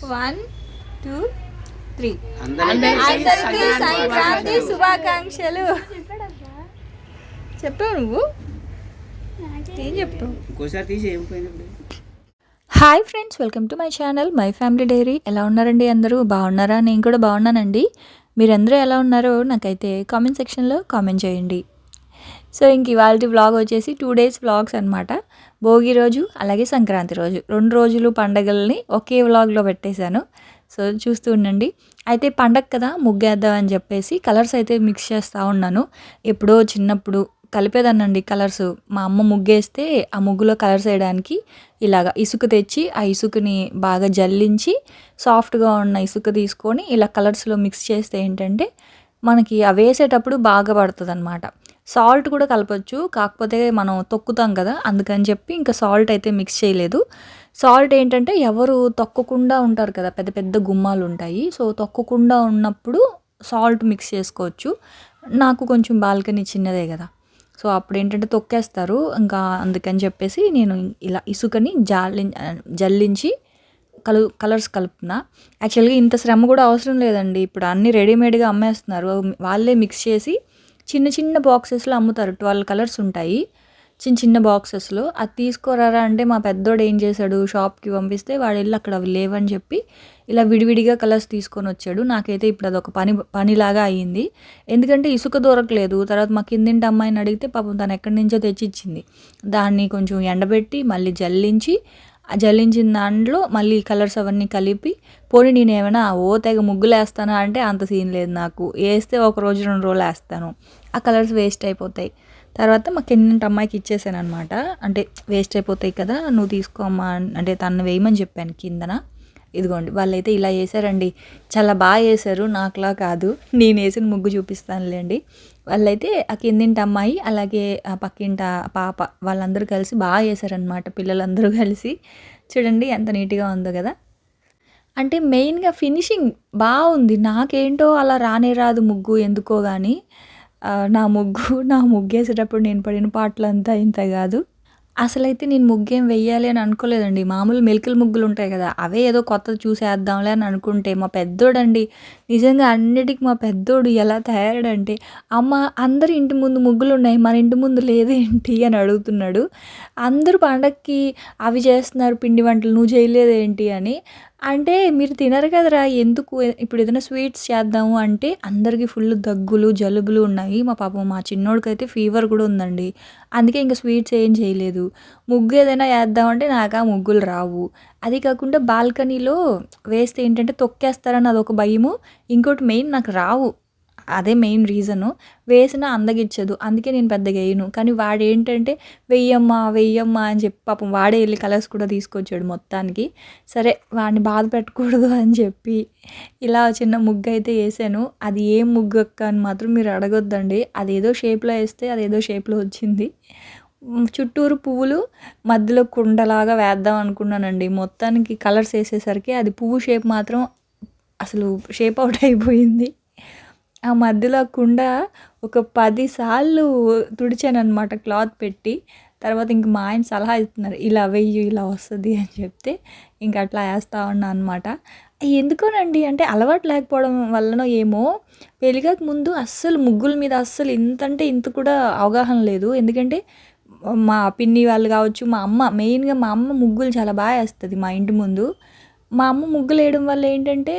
1, 2, 3 అందరికీ సంక్రాంతి శుభాకాంక్షలు. చెప్పావు నువ్వు ఏం చెప్పావు? ఇంకోసారి తీసి ఏం పోయినప్పుడు. Hi friends, welcome to my channel my family dairy. ఎలా ఉన్నారండి? అందరూ బాగున్నారా? నేను కూడా బాగున్నానండి. మీరందరూ ఎలా ఉన్నారో నాకైతే కామెంట్ సెక్షన్లో కామెంట్ చేయండి. సో ఇంక ఇవాళ వ్లాగ్ వచ్చేసి 2 days వ్లాగ్స్ అనమాట. భోగి రోజు అలాగే సంక్రాంతి రోజు 2 రోజులు పండగల్ని ఒకే వ్లాగ్లో పెట్టేశాను. సో చూస్తూ ఉండండి. అయితే పండగ కదా ముగ్గేద్దామని చెప్పేసి కలర్స్ అయితే మిక్స్ చేస్తూ ఉన్నాను. ఎప్పుడో చిన్నప్పుడు కలిపేదాన్నండి కలర్స్. మా అమ్మ ముగ్గేస్తే ఆ ముగ్గులో కలర్స్ వేయడానికి ఇలాగ ఇసుక తెచ్చి ఆ ఇసుకని బాగా జల్లించి సాఫ్ట్గా ఉన్న ఇసుక తీసుకొని ఇలా కలర్స్లో మిక్స్ చేస్తే ఏంటంటే మనకి అవి వేసేటప్పుడు బాగా పడుతుంది అనమాట. సాల్ట్ కూడా కలపచ్చు, కాకపోతే మనం తొక్కుతాం కదా, అందుకని చెప్పి ఇంకా సాల్ట్ అయితే మిక్స్ చేయలేదు. సాల్ట్ ఏంటంటే ఎవరు తొక్కకుండా ఉంటారు కదా, పెద్ద పెద్ద గుమ్మాలు ఉంటాయి. సో తొక్కకుండా ఉన్నప్పుడు సాల్ట్ మిక్స్ చేసుకోవచ్చు. నాకు కొంచెం బాల్కనీ చిన్నదే కదా, సో అప్పుడు ఏంటంటే తొక్కేస్తారు. ఇంకా అందుకని చెప్పేసి నేను ఇలా ఇసుకని జల్లించి కలర్స్ కలుపుతున్నా. యాక్చువల్గా ఇంత శ్రమ కూడా అవసరం లేదండి. ఇప్పుడు అన్నీ రెడీమేడ్గా అమ్మేస్తున్నారు. వాళ్ళే మిక్స్ చేసి చిన్న చిన్న బాక్సెస్లో అమ్ముతారు. 12 కలర్స్ ఉంటాయి చిన్న చిన్న బాక్సెస్లో. అది తీసుకోరారా అంటే మా పెద్దోడు ఏం చేశాడు, షాప్కి పంపిస్తే వాడు వెళ్ళి అక్కడ అవి లేవని చెప్పి ఇలా విడివిడిగా కలర్స్ తీసుకొని వచ్చాడు. నాకైతే ఇప్పుడు అదొక పనిలాగా అయ్యింది. ఎందుకంటే ఇసుక దొరకలేదు. తర్వాత మా కిందింటి అమ్మాయిని అడిగితే పాపం తను ఎక్కడి నుంచో తెచ్చిచ్చింది. దాన్ని కొంచెం ఎండబెట్టి మళ్ళీ జల్లించిన దాంట్లో మళ్ళీ కలర్స్ అవన్నీ కలిపి పోనీ నేను ఏమైనా తెగ ముగ్గులు వేస్తానా అంటే అంత సీన్ లేదు నాకు. వేస్తే 1 రోజు 2 రోజులు వేస్తాను, ఆ కలర్స్ వేస్ట్ అయిపోతాయి. తర్వాత మా కింద అమ్మాయికి ఇచ్చేసాను అనమాట. అంటే వేస్ట్ అయిపోతాయి కదా, నువ్వు తీసుకోమ్మా అంటే తను వేయమని చెప్పాను కిందన. ఇదిగోండి వాళ్ళైతే ఇలా వేసారండి, చాలా బాగా వేసారు. నాకులా కాదు, నేను వేసిన ముగ్గు చూపిస్తానులేండి. వాళ్ళైతే ఆ కిందింటి అమ్మాయి అలాగే ఆ పక్కింట పాప వాళ్ళందరూ కలిసి బాగా వేసారనమాట. పిల్లలందరూ కలిసి చూడండి ఎంత నీట్గా ఉందో కదా. అంటే మెయిన్గా ఫినిషింగ్ బాగుంది. నాకేంటో అలా రానే రాదు ముగ్గు ఎందుకో కానీ. నా ముగ్గేసేటప్పుడు నేను పడిన పాటలంతా ఇంత కాదు. అసలైతే నేను ముగ్గేం వెయ్యాలి అని అనుకోలేదండి. మామూలు మెలికల ముగ్గులు ఉంటాయి కదా, అవే ఏదో కొత్తది చూసేద్దాంలే అని అనుకుంటే మా పెద్దోడండి నిజంగా అన్నిటికీ మా పెద్దోడు ఎలా తయారాడంటే, అమ్మ అందరి ఇంటి ముందు ముగ్గులు ఉన్నాయి, మన ఇంటి ముందు లేదేంటి అని అడుగుతున్నాడు. అందరూ పండక్కి అవి చేస్తున్నారు పిండి వంటలు, నువ్వు చేయలేదేంటి అని. అంటే మీరు తినరు కదరా, ఎందుకు ఇప్పుడు ఏదైనా స్వీట్స్ చేద్దాము అంటే అందరికీ ఫుల్ దగ్గులు జలుబులు ఉన్నాయి. మా చిన్నోడికైతే ఫీవర్ కూడా ఉందండి. అందుకే ఇంకా స్వీట్స్ ఏం చేయలేదు. ముగ్గు ఏదైనా వేద్దామంటే నాకు ఆ ముగ్గులు రావు. అది కాకుండా బాల్కనీలో వేస్తే ఏంటంటే తొక్కేస్తారని అదొక భయము. ఇంకోటి మెయిన్ నాకు రావు, అదే మెయిన్ రీజను. వేసినా అందగిచ్చదు, అందుకే నేను పెద్దగా వేయను. కానీ వాడు ఏంటంటే వెయ్యమ్మా అని చెప్పి పాపం వాడే వెళ్ళి కలర్స్ కూడా తీసుకొచ్చాడు మొత్తానికి. సరే వాడిని బాధ పెట్టకూడదు అని చెప్పి ఇలా చిన్న ముగ్గు అయితే వేసాను. అది ఏం ముగ్గు అక్క అని మాత్రం మీరు అడగొద్దండి. అదేదో షేప్లో వేస్తే అదేదో షేప్లో వచ్చింది. చుట్టూరు పువ్వులు మధ్యలో కుండలాగా వేద్దాం అనుకున్నానండి. మొత్తానికి కలర్స్ వేసేసరికి అది పువ్వు షేప్ మాత్రం అసలు షేప్ అవుట్ అయిపోయింది. ఆ మధ్యలో కుండ ఒక 10 సార్లు తుడిచానమాట క్లాత్ పెట్టి. తర్వాత ఇంక మా ఆయన సలహా ఇస్తున్నారు, ఇలా వెయ్యి ఇలా వస్తుంది అని చెప్తే ఇంక అట్లా వేస్తూ ఉన్నా అనమాట. ఎందుకోనండి అంటే అలవాటు లేకపోవడం వల్లనో ఏమో, పెళ్ళిగాక ముందు అస్సలు ముగ్గుల మీద అస్సలు ఇంతంటే ఇంత కూడా అవగాహన లేదు. ఎందుకంటే మా పిన్ని వాళ్ళు కావచ్చు, మెయిన్గా మా అమ్మ ముగ్గులు చాలా బాగా వేస్తుంది మా ఇంటి ముందు. మా అమ్మ ముగ్గులు వేయడం వల్ల ఏంటంటే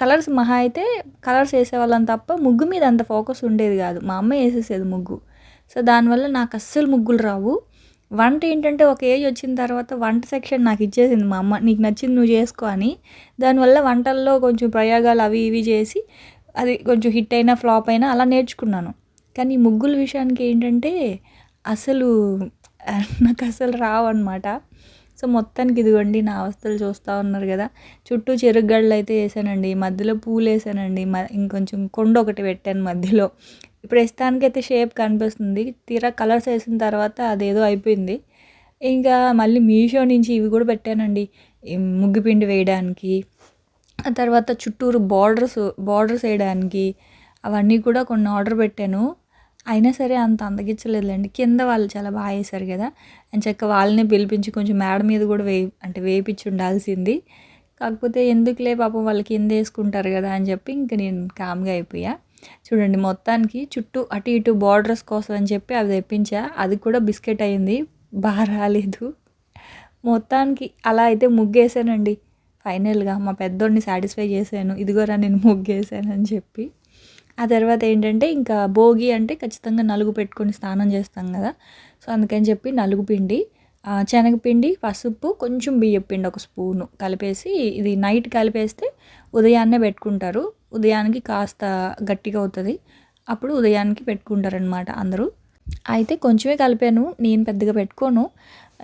కలర్స్ మహా అయితే కలర్స్ వేసేవాళ్ళని తప్ప ముగ్గు మీద అంత ఫోకస్ ఉండేది కాదు. మా అమ్మ వేసేసేది ముగ్గు. సో దానివల్ల నాకు అస్సలు ముగ్గులు రావు. వంట ఏంటంటే ఒక ఏజ్ వచ్చిన తర్వాత వంట సెక్షన్ నాకు ఇచ్చేసింది మా అమ్మ, నీకు నచ్చింది నువ్వు చేసుకో అని. దానివల్ల వంటల్లో కొంచెం ప్రయోగాలు అవి ఇవి చేసి అది కొంచెం హిట్ అయినా ఫ్లాప్ అయినా అలా నేర్చుకున్నాను. కానీ ముగ్గుల విషయానికి ఏంటంటే అసలు నాకు అసలు రావు అనమాట. సో మొత్తానికి ఇదిగోండి నా అవస్థలు చూస్తూ ఉన్నారు కదా. చుట్టూ చెరుగళ్ళు అయితే వేసానండి, మధ్యలో పూలు వేసానండి, ఇంకొంచెం కొండ ఒకటి పెట్టాను మధ్యలో. ఇప్పుడు వేస్తానికైతే షేప్ కనిపిస్తుంది, తీరా కలర్స్ వేసిన తర్వాత అదేదో అయిపోయింది. ఇంకా మళ్ళీ మీషో నుంచి ఇవి కూడా పెట్టానండి, ముగ్గుపిండి వేయడానికి. ఆ తర్వాత చుట్టూరు బార్డర్స్ వేయడానికి అవన్నీ కూడా కొన్ని ఆర్డర్ పెట్టాను. అయినా సరే అంత అందగించలేదులేండి. కింద వాళ్ళు చాలా బాగా వేశారు కదా, ఎంచక్కా వాళ్ళనే పిలిపించి కొంచెం మేడ మీద కూడా వేయించి ఉండాల్సింది. కాకపోతే ఎందుకులే పాపం వాళ్ళు కింద వేసుకుంటారు కదా అని చెప్పి ఇంక నేను కామ్గా అయిపోయా. చూడండి మొత్తానికి చుట్టూ అటు ఇటు బార్డర్స్ కోసం అని చెప్పి అవి తెప్పించా. అది కూడా బిస్కెట్ అయింది, బాగా రాలేదు. మొత్తానికి అలా అయితే ముగ్గేసానండి. ఫైనల్గా మా పెద్దోడిని సాటిస్ఫై చేశాను, ఇదిగోరా నేను ముగ్గేసాను అని చెప్పి. ఆ తర్వాత ఏంటంటే ఇంకా భోగి అంటే ఖచ్చితంగా నలుగు పెట్టుకొని స్నానం చేస్తాం కదా. సో అందుకని చెప్పి నలుగు పిండి, శనగపిండి, పసుపు, కొంచెం బియ్యం పిండి ఒక స్పూను కలిపేసి ఇది నైట్ కలిపేస్తే ఉదయాన్నే పెట్టుకుంటారు. ఉదయానికి కాస్త గట్టిగా అవుతుంది, అప్పుడు ఉదయానికి పెట్టుకుంటారనమాట అందరూ. అయితే కొంచెమే కలిపాను, నేను పెద్దగా పెట్టుకోను.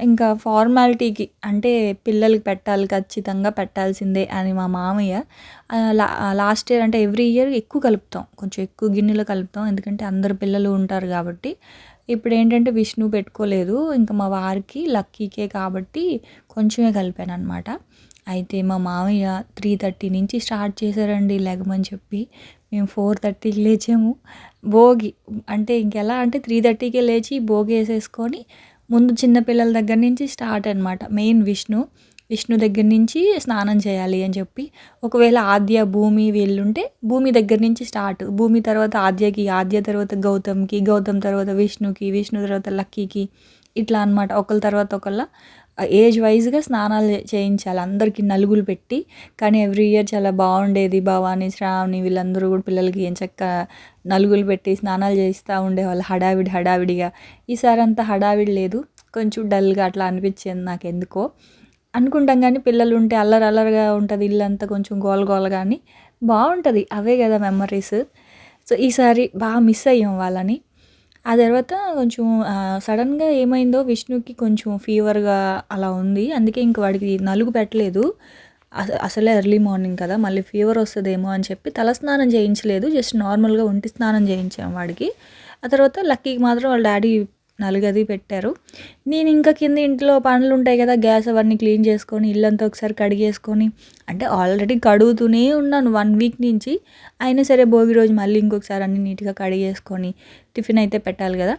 ఇంకా ఫార్మాలిటీకి అంటే పిల్లలకి పెట్టాలి, ఖచ్చితంగా పెట్టాల్సిందే అని మా మామయ్య లాస్ట్ ఇయర్ అంటే ఎవ్రీ ఇయర్ ఎక్కువ కలుపుతాం, కొంచెం ఎక్కువ గిన్నెలో కలుపుతాం, ఎందుకంటే అందరు పిల్లలు ఉంటారు కాబట్టి. ఇప్పుడు ఏంటంటే విష్ణు పెట్టుకోలేదు, ఇంకా మా వారికి లక్కీకే కాబట్టి కొంచెమే కలిపాను అనమాట. అయితే మా మామయ్య 3:30 నుంచి స్టార్ట్ చేశారండి లెగమని చెప్పి. మేము 4:30కి లేచాము. భోగి అంటే ఇంకెలా అంటే 3:30కే లేచి భోగి వేసేసుకొని ముందు చిన్నపిల్లల దగ్గర నుంచి స్టార్ట్ అనమాట. మెయిన్ విష్ణు దగ్గర నుంచి స్నానం చేయాలి అని చెప్పి. ఒకవేళ ఆద్య, భూమి వీళ్ళుంటే భూమి దగ్గర నుంచి స్టార్ట్. భూమి తర్వాత ఆద్యకి, ఆద్య తర్వాత గౌతమ్కి, గౌతమ్ తర్వాత విష్ణుకి, విష్ణు తర్వాత లక్కీకి, ఇట్లా అనమాట. ఒకళ్ళ తర్వాత ఒకళ్ళ ఏజ్ వైజ్గా స్నానాలు చేయించాలి అందరికీ నలుగులు పెట్టి. కానీ ఎవ్రీ ఇయర్ చాలా బాగుండేది. భవాని, శ్రావణి వీళ్ళందరూ కూడా పిల్లలకి ఎంచక్కా నలుగులు పెట్టి స్నానాలు చేయిస్తూ ఉండేవాళ్ళు హడావిడిగా. ఈసారి అంతా హడావిడి లేదు, కొంచెం డల్గా అట్లా అనిపించింది నాకు ఎందుకో. అనుకుంటాం కానీ పిల్లలు ఉంటే అల్లరగా ఉంటుంది, ఇల్లంతా కొంచెం గోల కానీ బాగుంటుంది. అవే కదా మెమరీస్. సో ఈసారి బాగా మిస్ అయ్యాం వాళ్ళని. ఆ తర్వాత కొంచెం సడన్గా ఏమైందో విష్ణుకి కొంచెం ఫీవర్గా అలా ఉంది, అందుకే ఇంక వాడికి నలుగు పెట్టలేదు. అసలే ఎర్లీ మార్నింగ్ కదా, మళ్ళీ ఫీవర్ వస్తుందేమో అని చెప్పి తలస్నానం చేయించలేదు, జస్ట్ నార్మల్గా ఒంటి స్నానం చేయించాం వాడికి. ఆ తర్వాత లక్కీకి మాత్రం వాళ్ళ డాడీ నలుగది పెట్టారు. నేను ఇంకా కింద ఇంట్లో పనులు ఉంటాయి కదా, గ్యాస్ అవన్నీ క్లీన్ చేసుకొని ఇల్లంతా ఒకసారి కడిగేసుకొని, అంటే ఆల్రెడీ కడుగుతూనే ఉన్నాను 1 వీక్ నుంచి. అయినా సరే భోగి రోజు మళ్ళీ ఇంకొకసారి అన్ని నీట్గా కడిగేసుకొని టిఫిన్ అయితే పెట్టాలి కదా.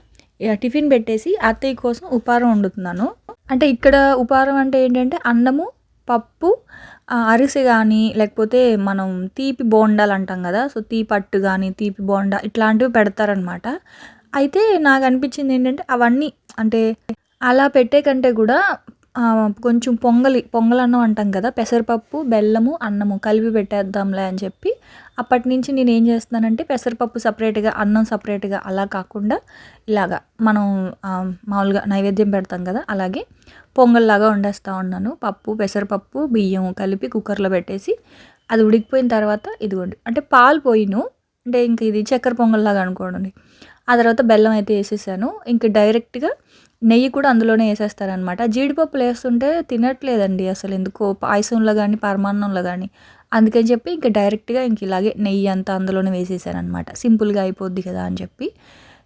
టిఫిన్ పెట్టేసి అత్తయ్య కోసం ఉపారం వండుతున్నాను. అంటే ఇక్కడ ఉపారం అంటే ఏంటంటే అన్నము, పప్పు, అరిసె కానీ లేకపోతే మనం తీపి బోండాలు అంటాం కదా, సో తీపట్టు కానీ తీపి బోండా ఇట్లాంటివి పెడతారనమాట. అయితే నాకు అనిపించింది ఏంటంటే అవన్నీ అంటే అలా పెట్టే కంటే కూడా కొంచెం పొంగలన్నం అంటాం కదా, పెసరపప్పు, బెల్లము, అన్నము కలిపి పెట్టేద్దాంలే అని చెప్పి అప్పటి నుంచి నేను ఏం చేస్తున్నానంటే పెసరపప్పు సపరేట్గా, అన్నం సపరేట్గా అలా కాకుండా ఇలాగా మనం మామూలుగా నైవేద్యం పెడతాం కదా అలాగే పొంగల్లాగా వండేస్తూ ఉన్నాను. పప్పు, పెసరపప్పు, బియ్యం కలిపి కుక్కర్లో పెట్టేసి అది ఉడికిపోయిన తర్వాత ఇదిగోండి అంటే పాలు పోయిను, అంటే ఇంక ఇది చక్కెర పొంగల్లాగా అనుకోండి. ఆ తర్వాత బెల్లం అయితే వేసేసాను. ఇంక డైరెక్ట్గా నెయ్యి కూడా అందులోనే వేసేస్తారనమాట. జీడిపప్పులు వేస్తుంటే తినట్లేదండి అసలు ఎందుకో, పాయసంలో కానీ పరమాన్నంలో కానీ. అందుకని చెప్పి ఇంక డైరెక్ట్గా ఇంక ఇలాగే నెయ్యి అంతా అందులోనే వేసేసాను అనమాట, సింపుల్గా అయిపోద్ది కదా అని చెప్పి.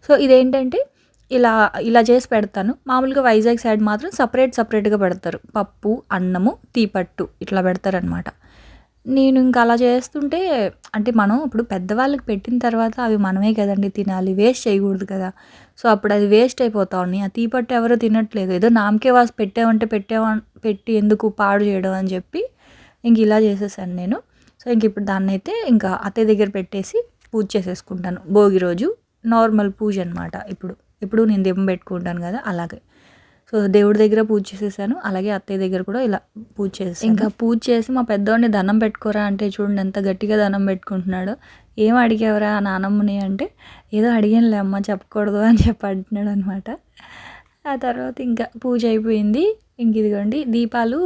సో ఇదేంటంటే ఇలా చేసి పెడతాను. మామూలుగా వైజాగ్ సైడ్ మాత్రం సపరేట్గా పెడతారు, పప్పు, అన్నము, తీపట్టు ఇట్లా పెడతారనమాట. నేను ఇంకా అలా చేస్తుంటే అంటే మనం ఇప్పుడు పెద్దవాళ్ళకి పెట్టిన తర్వాత అవి మనమే కదండి తినాలి, వేస్ట్ చేయకూడదు కదా. సో అప్పుడు అది వేస్ట్ అయిపోతా ఉన్నాయి. ఆ తీపట్టు ఎవరో తినట్లేదు, ఏదో నామకే వాసి పెట్టి ఎందుకు పాడు చేయడం అని చెప్పి ఇంక ఇలా చేసేసాను నేను. సో ఇంక ఇప్పుడు దాన్ని అయితే ఇంకా అత్తయ్య దగ్గర పెట్టేసి పూజ చేసేసుకుంటాను. భోగి రోజు నార్మల్ పూజ అనమాట. ఇప్పుడు నేను దీపం పెట్టుకుంటాను కదా అలాగే. సో దేవుడి దగ్గర పూజ చేసేసాను, అలాగే అత్తయ్య దగ్గర కూడా ఇలా పూజ చేసేసాను. ఇంకా పూజ చేసి మా పెద్దవాడిని దండం పెట్టుకోరా అంటే చూడండి ఎంత గట్టిగా దండం పెట్టుకుంటున్నాడు. ఏం అడిగేవరా నానమ్మని అంటే ఏదో అడిగానులే అమ్మ చెప్పకూడదు అని చెప్పి అంటున్నాడు అనమాట. ఆ తర్వాత ఇంకా పూజ అయిపోయింది. ఇంక ఇదిగోండి దీపాలు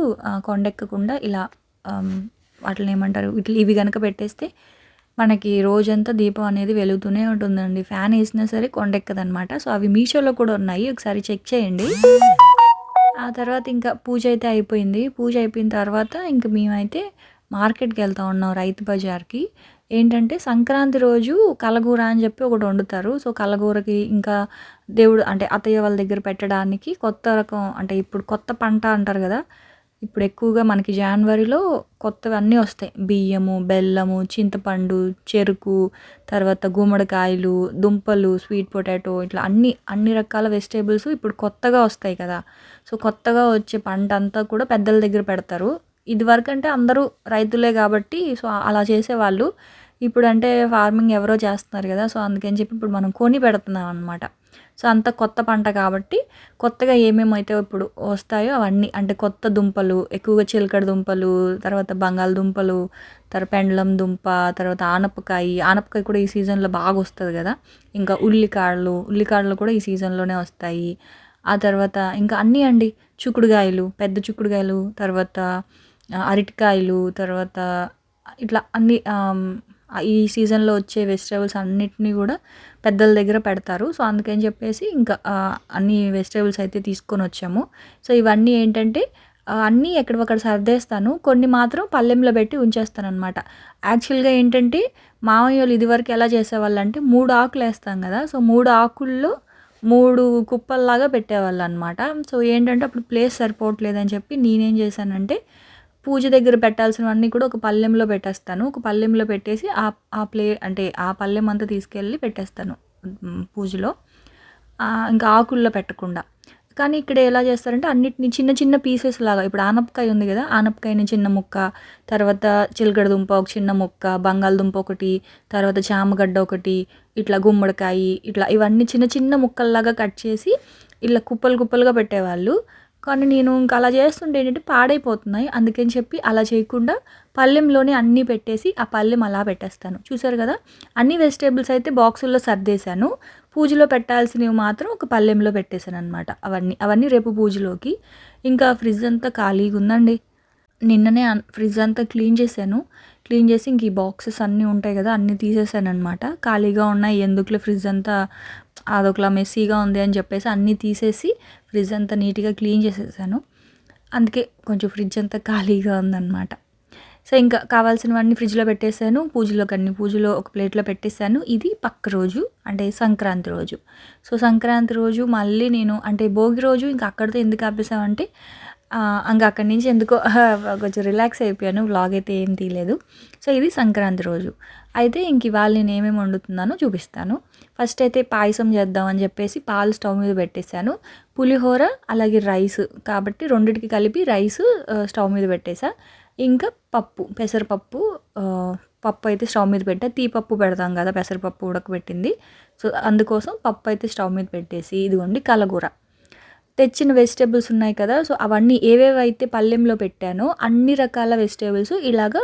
కొండెక్కకుండా ఇలా వాటిని ఏమంటారు ఇవి కనుక పెట్టేస్తే మనకి రోజంతా దీపం అనేది వెలుగుతూనే ఉంటుందండి. ఫ్యాన్ వేసినా సరే కొండెక్కదనమాట. సో అవి మీషోలో కూడా ఉన్నాయి, ఒకసారి చెక్ చేయండి. ఆ తర్వాత ఇంకా పూజ అయితే అయిపోయింది. పూజ అయిపోయిన తర్వాత ఇంకా మేమైతే మార్కెట్కి వెళ్తూ ఉన్నాం, రైతు బజార్కి. ఏంటంటే సంక్రాంతి రోజు కలగూర అని చెప్పి ఒకటి వండుతారు. సో కలగూరకి ఇంకా దేవుడు అంటే అత్తయ్య వాళ్ళ దగ్గర పెట్టడానికి కొత్త రకం అంటే ఇప్పుడు కొత్త పంట అంటారు కదా, ఇప్పుడు ఎక్కువగా మనకి జనవరిలో కొత్తవన్నీ వస్తాయి. బియ్యము, బెల్లము, చింతపండు, చెరుకు, తర్వాత గుమ్మడికాయలు, దుంపలు, స్వీట్ పొటాటో ఇట్లా అన్ని రకాల వెజిటేబుల్స్ ఇప్పుడు కొత్తగా వస్తాయి కదా. సో కొత్తగా వచ్చే పంట అంతా కూడా పెద్దల దగ్గర పెడతారు. ఇదివరకు అంటే అందరూ రైతులే కాబట్టి సో అలా చేసేవాళ్ళు. ఇప్పుడంటే ఫార్మింగ్ ఎవరో చేస్తున్నారు కదా! సో అందుకని చెప్పి ఇప్పుడు మనం కొని పెడుతున్నాం అనమాట. సో అంత కొత్త పంట కాబట్టి కొత్తగా ఏమేమైతే ఇప్పుడు వస్తాయో అవన్నీ అంటే కొత్త దుంపలు, ఎక్కువగా చిలకడ దుంపలు, తర్వాత బంగాళదుంపలు, పెండలం దుంప, తర్వాత ఆనపకాయ కూడా ఈ సీజన్‌లో బాగా వస్తది కదా! ఇంకా ఉల్లికాడలు కూడా ఈ సీజన్‌లోనే వస్తాయి. ఆ తర్వాత ఇంకా అన్నీ అండి. పెద్ద చిక్కుడుగాయలు, తర్వాత అరటికాయలు, తర్వాత ఇట్లా అన్నీ ఈ సీజన్‌లో వచ్చే వెజిటబుల్స్ అన్నిటిని కూడా పెద్దల దగ్గర పెడతారు. సో అందుకని చెప్పేసి ఇంకా అన్ని వెజిటబుల్స్ అయితే తీసుకొనొచ్చాము. సో ఇవన్నీ ఏంటంటే అన్నీ ఎక్కడివక్కడ సర్దేస్తాను. కొన్ని మాత్రం పళ్ళెంలో పెట్టి ఉంచేస్తాననమాట. యాక్చువల్‌గా ఏంటంటే మామయ్యోళ్ళు ఇదివరకు ఎలా చేసేవాళ్ళంటే 3 ఆకులేస్తాం కదా! సో 3 ఆకుల్లో 3 కుప్పల్లాగా పెట్టేవాళ్ళనమాట. సో ఏంటంటే అప్పుడు ప్లేస్ సరిపోవట్లేదని చెప్పి నేనేం చేశానంటే పూజ దగ్గర పెట్టాల్సినవన్నీ కూడా ఒక పళ్ళెంలో పెట్టేస్తాను. ఒక పళ్ళెంలో పెట్టేసి ఆ పళ్ళెం అంతా తీసుకెళ్ళి పెట్టేస్తాను పూజలో. ఇంకా ఆకుల్లో పెట్టకుండా. కానీ ఇక్కడ ఎలా చేస్తారంటే అన్నిటిని చిన్న చిన్న పీసెస్ లాగా ఇప్పుడు ఆనపకాయ ఉంది కదా! ఆనపకాయని చిన్న ముక్క, తర్వాత చిలకడ దుంప ఒక చిన్న ముక్క, బంగాళదుంప ఒకటి, తర్వాత చామగడ్డ ఒకటి, ఇట్లా గుమ్మడికాయ ఇట్లా ఇవన్నీ చిన్న చిన్న ముక్కల్లాగా కట్ చేసి ఇలా కుప్పలుగా పెట్టేవాళ్ళు. కానీ నేను ఇంకా అలా చేస్తుంటే ఏంటంటే పాడైపోతున్నాయి. అందుకని చెప్పి అలా చేయకుండా పళ్ళెంలోనే అన్నీ పెట్టేసి ఆ పళ్ళెం అలా పెట్టేస్తాను. చూసారు కదా! అన్ని వెజిటేబుల్స్ అయితే బాక్సుల్లో సర్దేశాను. పూజలో పెట్టాల్సినవి మాత్రం ఒక పళ్ళెంలో పెట్టేశాననమాట. అవన్నీ రేపు పూజలోకి. ఇంకా ఫ్రిడ్జ్ అంతా ఖాళీగా ఉందండి. నిన్ననే ఫ్రిడ్జ్ అంతా క్లీన్ చేశాను. క్లీన్ చేసి ఇంక ఈ బాక్సెస్ అన్నీ ఉంటాయి కదా! అన్నీ తీసేసాననమాట. ఖాళీగా ఉన్నాయి ఎందుకులే ఫ్రిడ్జ్ అంతా అదొకలా మెస్సీగా ఉంది అని చెప్పేసి అన్నీ తీసేసి ఫ్రిడ్జ్ అంతా నీట్‌గా క్లీన్ చేసేసాను. అందుకే కొంచెం ఫ్రిడ్జ్ అంతా ఖాళీగా ఉందనమాట. సో ఇంకా కావాల్సినవన్నీ ఫ్రిడ్జ్‌లో పెట్టేసాను. పూజలో ఒక ప్లేట్‌లో పెట్టేసాను. ఇది పక్క రోజు అంటే సంక్రాంతి రోజు. సో సంక్రాంతి రోజు మళ్ళీ నేను అంటే భోగి రోజు ఇంక అక్కడితో ఎందుకు ఆపేసామంటే ఇంక అక్కడి నుంచి ఎందుకో కొంచెం రిలాక్స్ అయిపోయాను. వ్లాగ్ అయితే ఏం తీయలేదు. సో ఇది సంక్రాంతి రోజు. అయితే ఇంక ఇవాళ నేను ఏమేమి వండుతున్నానో చూపిస్తాను. ఫస్ట్ అయితే పాయసం చేద్దామని చెప్పేసి పాలు స్టవ్ మీద పెట్టేశాను. పులిహోర అలాగే రైస్ కాబట్టి రెండిటికి కలిపి రైస్ స్టవ్ మీద పెట్టేసా. ఇంకా పెసరపప్పు పప్పు అయితే స్టవ్ మీద పెట్టా. తీపప్పు పెడతాం కదా పెసరపప్పు ఉడకబెట్టింది. సో అందుకోసం పప్పు అయితే స్టవ్ మీద పెట్టేసి ఇదిగోండి కలగూర. తెచ్చిన వెజిటేబుల్స్ ఉన్నాయి కదా! సో అవన్నీ ఏవేవైతే పళ్ళెంలో పెట్టానో అన్ని రకాల వెజిటేబుల్స్ ఇలాగా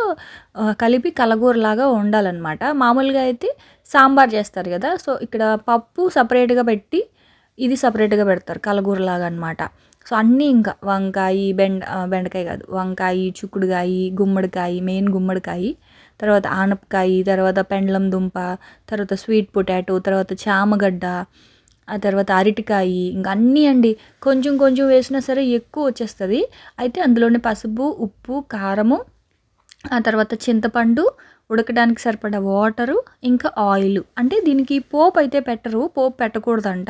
కలిపి కలగూరలాగా వండాలన్నమాట. మామూలుగా అయితే సాంబార్ చేస్తారు కదా! సో ఇక్కడ పప్పు సపరేట్‌గా పెట్టి ఇది సపరేట్‌గా పెడతారు కలగూరలాగా అనమాట. సో అన్నీ ఇంకా బెండకాయ కాదు వంకాయ, చిక్కుడుకాయ, మెయిన్ గుమ్మడికాయ, తర్వాత ఆనపకాయ, తర్వాత పెండలం దుంప, తర్వాత స్వీట్ పొటాటో, తర్వాత చామగడ్డ, ఆ తర్వాత అరటికాయ ఇంక అన్నీ అండి. కొంచెం వేసినా సరే ఎక్కువ వచ్చేస్తుంది. అయితే అందులోనే పసుపు, ఉప్పు, కారము, ఆ తర్వాత చింతపండు, ఉడకడానికి సరిపడా వాటరు, ఇంకా ఆయిల్. అంటే దీనికి పోపు అయితే పోపు పెట్టకూడదంట.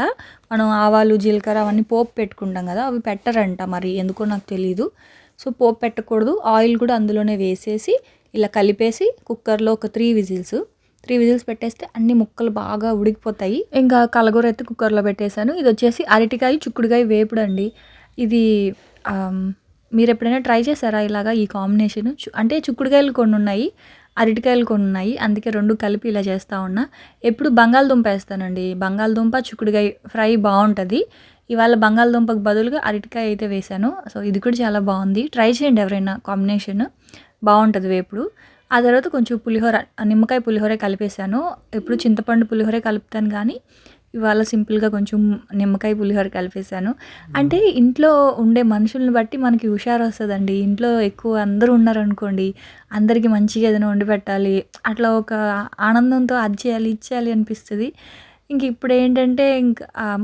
మనం ఆవాలు, జీలకర్ర అవన్నీ పోపు పెట్టుకుంటాం కదా! అవి పెట్టరంట మరి ఎందుకో నాకు తెలీదు. సో పోపు పెట్టకూడదు. ఆయిల్ కూడా అందులోనే వేసేసి ఇలా కలిపేసి కుక్కర్లో ఒక 3 విజిల్స్ పెట్టేస్తే అన్ని ముక్కలు బాగా ఉడికిపోతాయి. ఇంకా కలగూర అయితే కుక్కర్లో పెట్టేశాను. ఇది వచ్చేసి అరటికాయ, చిక్కుడుకాయ వేపుడు అండి. ఇది మీరు ఎప్పుడైనా ట్రై చేశారా ఇలాగా ఈ కాంబినేషన్? అంటే చిక్కుడుకాయలు కొన్ని ఉన్నాయి, అరటికాయలు కొన్ని ఉన్నాయి. అందుకే 2 కలిపి ఇలా చేస్తూ ఉన్నా. ఎప్పుడు బంగాళదుంప వేస్తానండి. బంగాళదుంప, చిక్కుడుకాయ ఫ్రై బాగుంటుంది. ఇవాళ బంగాళదుంపకు బదులుగా అరటికాయ అయితే వేశాను. సో ఇది కూడా చాలా బాగుంది. ట్రై చేయండి ఎవరైనా కాంబినేషన్ బాగుంటుంది వేపుడు. ఆ తర్వాత కొంచెం నిమ్మకాయ పులిహోర కలిపేశాను. ఎప్పుడు చింతపండు పులిహోరే కలుపుతాను కానీ ఇవాళ సింపుల్గా కొంచెం నిమ్మకాయ పులిహోర కలిపేశాను. అంటే ఇంట్లో ఉండే మనుషుల్ని బట్టి మనకి హుషారు వస్తుందండి. ఇంట్లో ఎక్కువ అందరూ ఉన్నారనుకోండి, అందరికీ మంచిగా ఏదైనా వండి పెట్టాలి, అట్లా ఒక ఆనందంతో అది చేయాలి ఇది చేయాలి అనిపిస్తుంది. ఇంక ఇప్పుడు ఏంటంటే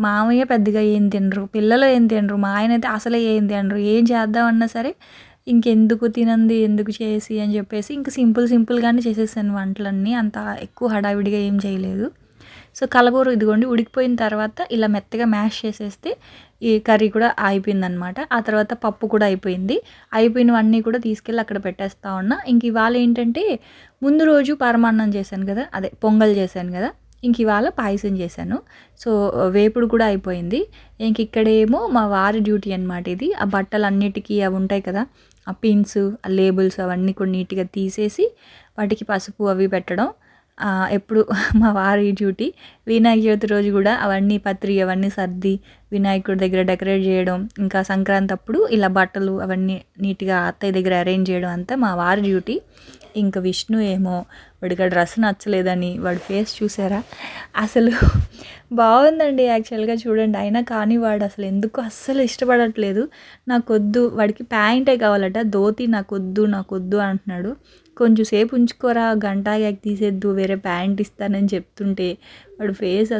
మామయ్య పెద్దగా ఏం తినరు, పిల్లలు ఏం తినరు, మా ఆయన అయితే అసలే ఏం తినరు. ఏం చేద్దామన్నా సరే ఇంకెందుకు తినంది ఎందుకు చేసి అని చెప్పేసి ఇంక సింపుల్గానే చేసేసాను వంటలన్నీ. అంత ఎక్కువ హడావిడిగా ఏం చేయలేదు. సో కలగూర ఇదిగోండి ఉడికిపోయిన తర్వాత ఇలా మెత్తగా మ్యాష్ చేసేస్తే ఈ కర్రీ కూడా అయిపోయిందనమాట. ఆ తర్వాత పప్పు కూడా అయిపోయినవన్నీ కూడా తీసుకెళ్ళి అక్కడ పెట్టేస్తా ఉన్నా. ఇంక ఇవాళ ఏంటంటే ముందు రోజు పరమాన్నం చేశాను కదా, అదే పొంగల్ చేశాను కదా, ఇంక ఇవాళ పాయసం చేశాను. సో వేపుడు కూడా అయిపోయింది. ఇంక ఇక్కడేమో మా వారి డ్యూటీ అనమాట ఇది. ఆ బట్టలన్నిటికీ అవి ఉంటాయి కదా, ఆ పిన్స్ ఆ లేబుల్స్ అవన్నీ కూడా నీట్గా తీసేసి వాటికి పసుపు అవి పెట్టడం ఎప్పుడు మా వారి డ్యూటీ. వినాయక చవితి రోజు కూడా అవన్నీ పత్రి అవన్నీ సర్ది వినాయకుడి దగ్గర డెకరేట్ చేయడం, ఇంకా సంక్రాంతి అప్పుడు ఇలా బట్టలు అవన్నీ నీట్గా అత్తయ్య దగ్గర అరేంజ్ చేయడం అంతా మా వారి డ్యూటీ. ఇంకా విష్ణు ఏమో వాడికి ఆ డ్రెస్ నచ్చలేదని వాడి ఫేస్ చూసారా, అసలు బాగుందండి యాక్చువల్గా చూడండి, అయినా కానీ వాడు అసలు ఎందుకు అస్సలు ఇష్టపడట్లేదు. నాకొద్దు, వాడికి ప్యాంటే కావాలట, ధోతి నాకొద్దు అంటున్నాడు. కొంచెం సేపు ఉంచుకోరా, గంట తీసేద్దు, వేరే ప్యాంట్ ఇస్తానని చెప్తుంటే వాడు ఫేస్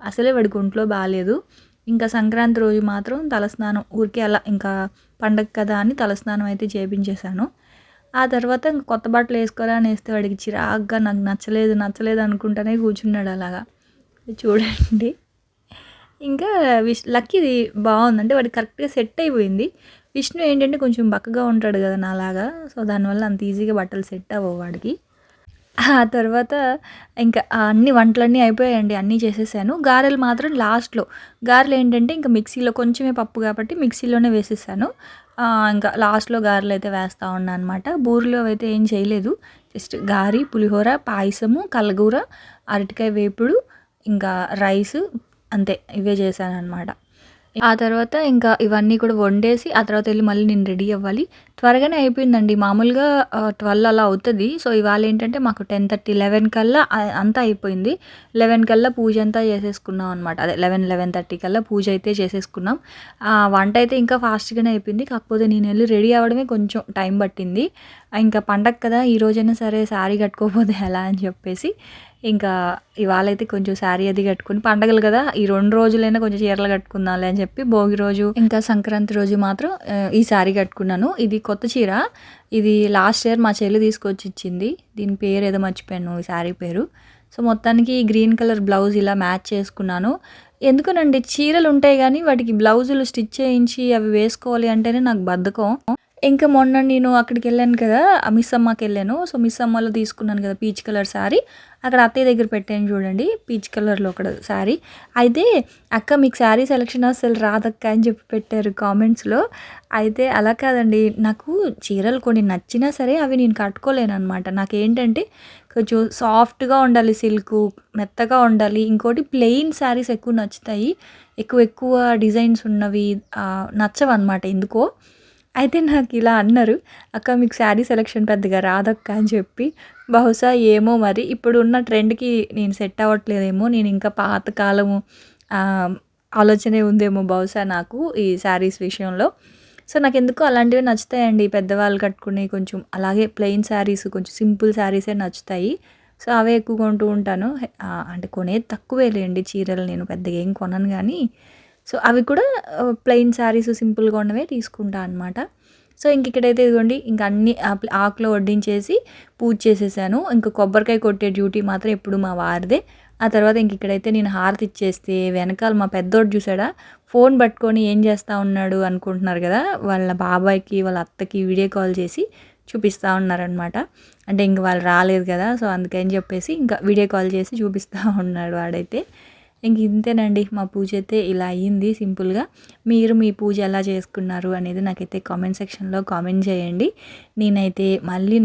అసలే వాడికి ఒంట్లో బాగాలేదు. ఇంకా సంక్రాంతి రోజు మాత్రం తలస్నానం ఊరికే అలా, ఇంకా పండగ కదా అని తలస్నానం అయితే చేయించేశాను. ఆ తర్వాత ఇంక కొత్త బట్టలు వేసుకోరా అని వేస్తే వాడికి చిరాగ్గా నాకు నచ్చలేదు అనుకుంటానే కూర్చున్నాడు అలాగా. చూడండి, ఇంకా లక్కీది బాగుందంటే వాడికి కరెక్ట్గా సెట్ అయిపోయింది. విష్ణు ఏంటంటే కొంచెం బక్కగా ఉంటాడు కదా నాలాగా, సో దానివల్ల అంత ఈజీగా బట్టలు సెట్ అవ్వవు వాడికి. ఆ తర్వాత ఇంకా అన్ని వంటలన్నీ అయిపోయాయండి, అన్నీ చేసేసాను. గారెలు మాత్రం లాస్ట్లో, గారెలు ఏంటంటే ఇంకా మిక్సీలో కొంచెమే పప్పు కాబట్టి మిక్సీలోనే వేసేసాను. ఇంకా లాస్ట్లో గారెలు అయితే వేస్తూ ఉన్నాను అనమాట. బూరెలు అయితే ఏం చేయలేదు, జస్ట్ గారి, పులిహోర, పాయసము, కలగూర, అరటికాయ వేపుడు, ఇంకా రైస్, అంతే, ఇవే చేశాను అనమాట. ఆ తర్వాత ఇంకా ఇవన్నీ కూడా వండేసి ఆ తర్వాత వెళ్ళి మళ్ళీ నేను రెడీ అవ్వాలి. త్వరగానే అయిపోయిందండి, మామూలుగా 12 అలా అవుతుంది. సో ఇవాళ ఏంటంటే మాకు 10:30, 11 కల్లా అంతా అయిపోయింది. 11 కల్లా పూజ అంతా చేసేసుకున్నాం అనమాట. అదే 11:30 కల్లా పూజ అయితే చేసేసుకున్నాం. వంట అయితే ఇంకా ఫాస్ట్గానే అయిపోయింది, కాకపోతే నేను వెళ్ళి రెడీ అవ్వడమే కొంచెం టైం పట్టింది. ఇంకా పండగ కదా, ఈ రోజైనా సరే శారీ కట్టుకోకపోతే ఎలా అని చెప్పేసి ఇంకా ఇవాళ అయితే కొంచెం శారీ అది కట్టుకుని, పండగలు కదా ఈ 2 రోజులైనా కొంచెం చీరలు కట్టుకుందాంలే అని చెప్పి భోగి రోజు ఇంకా సంక్రాంతి రోజు మాత్రం ఈ శారీ కట్టుకున్నాను. ఇది కొత్త చీర, ఇది లాస్ట్ ఇయర్ మా చెల్లి తీసుకొచ్చి ఇచ్చింది. దీని పేరు ఏదో మర్చిపోయాను, ఈ శారీ పేరు. సో మొత్తానికి గ్రీన్ కలర్ బ్లౌజ్ ఇలా మ్యాచ్ చేసుకున్నాను. ఎందుకనండి, చీరలు ఉంటాయి కానీ వాటికి బ్లౌజులు స్టిచ్ చేయించి అవి వేసుకోవాలి అంటేనే నాకు బద్ధకం. ఇంకా మొన్న నేను అక్కడికి వెళ్ళాను కదా, మిస్ అమ్మకి వెళ్ళాను. సో మిస్ అమ్మలో తీసుకున్నాను కదా పీచ్ కలర్ శారీ, అక్కడ అత్తయ్య దగ్గర పెట్టాను చూడండి, పీచ్ కలర్లో ఒక శారీ. అయితే అక్క మీకు శారీ సెలెక్షన్ అసలు రాదక్క అని చెప్పి పెట్టారు కామెంట్స్లో. అయితే అలా కాదండి, నాకు చీరలు కొన్ని నచ్చినా సరే అవి నేను కట్టుకోలేను అనమాట. నాకేంటంటే కొంచెం సాఫ్ట్గా ఉండాలి, సిల్క్ మెత్తగా ఉండాలి. ఇంకోటి ప్లెయిన్ శారీస్ ఎక్కువ నచ్చుతాయి, ఎక్కువ డిజైన్స్ ఉన్నవి నచ్చవన్నమాట ఎందుకో. అయితే నాకు ఇలా అన్నారు, అక్క మీకు శారీ సెలెక్షన్ పెద్దగా రాదక్క అని చెప్పి. బహుశా ఏమో మరి ఇప్పుడు ఉన్న ట్రెండ్కి నేను సెట్ అవ్వట్లేదేమో, నేను ఇంకా పాతకాలము ఆలోచనే ఉందేమో బహుశా నాకు ఈ శారీస్ విషయంలో. సో నాకు ఎందుకో అలాంటివి నచ్చుతాయండి, పెద్దవాళ్ళు కట్టుకునే కొంచెం అలాగే ప్లెయిన్ శారీస్, కొంచెం సింపుల్ శారీసే నచ్చుతాయి. సో అవే ఎక్కువ కొంటూ ఉంటాను. అంటే కొనేది తక్కువేలేండి చీరలు, నేను పెద్దగా ఏం కొనను కానీ. సో అవి కూడా ప్లెయిన్ శారీస్ సింపుల్గా ఉన్నవే తీసుకుంటా అనమాట. సో ఇంక ఇక్కడైతే ఇదిగోండి, ఇంక అన్ని ఆకులో వడ్డించేసి పూజ చేసేసాను. ఇంకా కొబ్బరికాయ కొట్టే డ్యూటీ మాత్రం ఎప్పుడు మా వారిదే. ఆ తర్వాత ఇంక ఇక్కడైతే నేను హారతి ఇచ్చేస్తే వెనకాల మా పెద్దోడు చూసాడా, ఫోన్ పట్టుకొని ఏం చేస్తూ ఉన్నాడు అనుకుంటున్నారు కదా, వాళ్ళ బాబాయ్కి వాళ్ళ అత్తకి వీడియో కాల్ చేసి చూపిస్తూ ఉన్నారనమాట. అంటే ఇంక వాళ్ళు రాలేదు కదా, సో అందుకని చెప్పేసి ఇంకా వీడియో కాల్ చేసి చూపిస్తూ ఉన్నాడు వాడైతే. ఇంక ఇంతేనండి, మా పూజ అయితే ఇలా అయ్యింది సింపుల్గా. మీరు మీ పూజ ఎలా చేసుకున్నారు అనేది నాకైతే కామెంట్ సెక్షన్లో కామెంట్ చేయండి. నేనైతే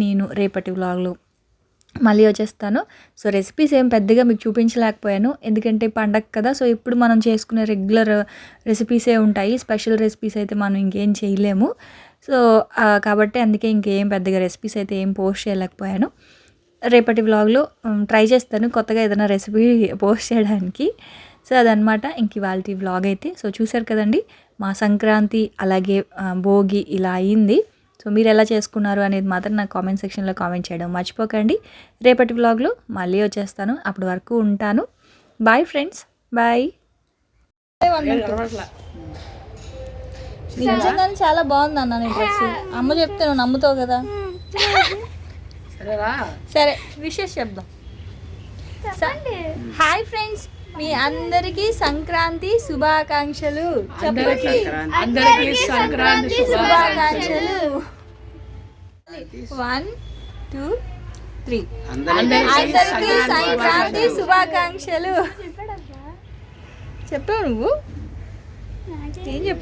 నేను రేపటి వ్లాగ్లో మళ్ళీ వచ్చేస్తాను. సో రెసిపీస్ ఏం పెద్దగా మీకు చూపించలేకపోయాను, ఎందుకంటే పండగ కదా. సో ఇప్పుడు మనం చేసుకునే రెగ్యులర్ రెసిపీసే ఉంటాయి, స్పెషల్ రెసిపీస్ అయితే మనం ఇంకేం చేయలేము. సో కాబట్టి అందుకే ఇంకేం పెద్దగా రెసిపీస్ అయితే ఏం పోస్ట్ చేయలేకపోయాను. రేపటి వ్లాగ్లో ట్రై చేస్తాను కొత్తగా ఏదైనా రెసిపీ పోస్ట్ చేయడానికి. సో అదనమాట ఇంక ఇవాళ వ్లాగ్ అయితే. సో చూసారు కదండి, మా సంక్రాంతి అలాగే భోగి ఇలా అయ్యింది. సో మీరు ఎలా చేసుకున్నారు అనేది మాత్రం నాకు కామెంట్ సెక్షన్లో కామెంట్ చేయడం మర్చిపోకండి. రేపటి వ్లాగ్లో మళ్ళీ వచ్చేస్తాను, అప్పటి వరకు ఉంటాను. Bye friends, bye. నిజంగా చాలా బాగుంది అన్న నీ డ్రెస్, అమ్మ చెప్తే నువ్వు నమ్ముతావు కదా. సరే విషెస్ చెప్దాం. హాయ్ ఫ్రెండ్స్, మీ అందరికీ సంక్రాంతి శుభాకాంక్షలు. చెప్పండి, అందరికీ సంక్రాంతి శుభాకాంక్షలు. 1, 2, 3. అందరికీ సంక్రాంతి శుభాకాంక్షలు. చెప్పావు నువ్వు, ఏం చెప్పు.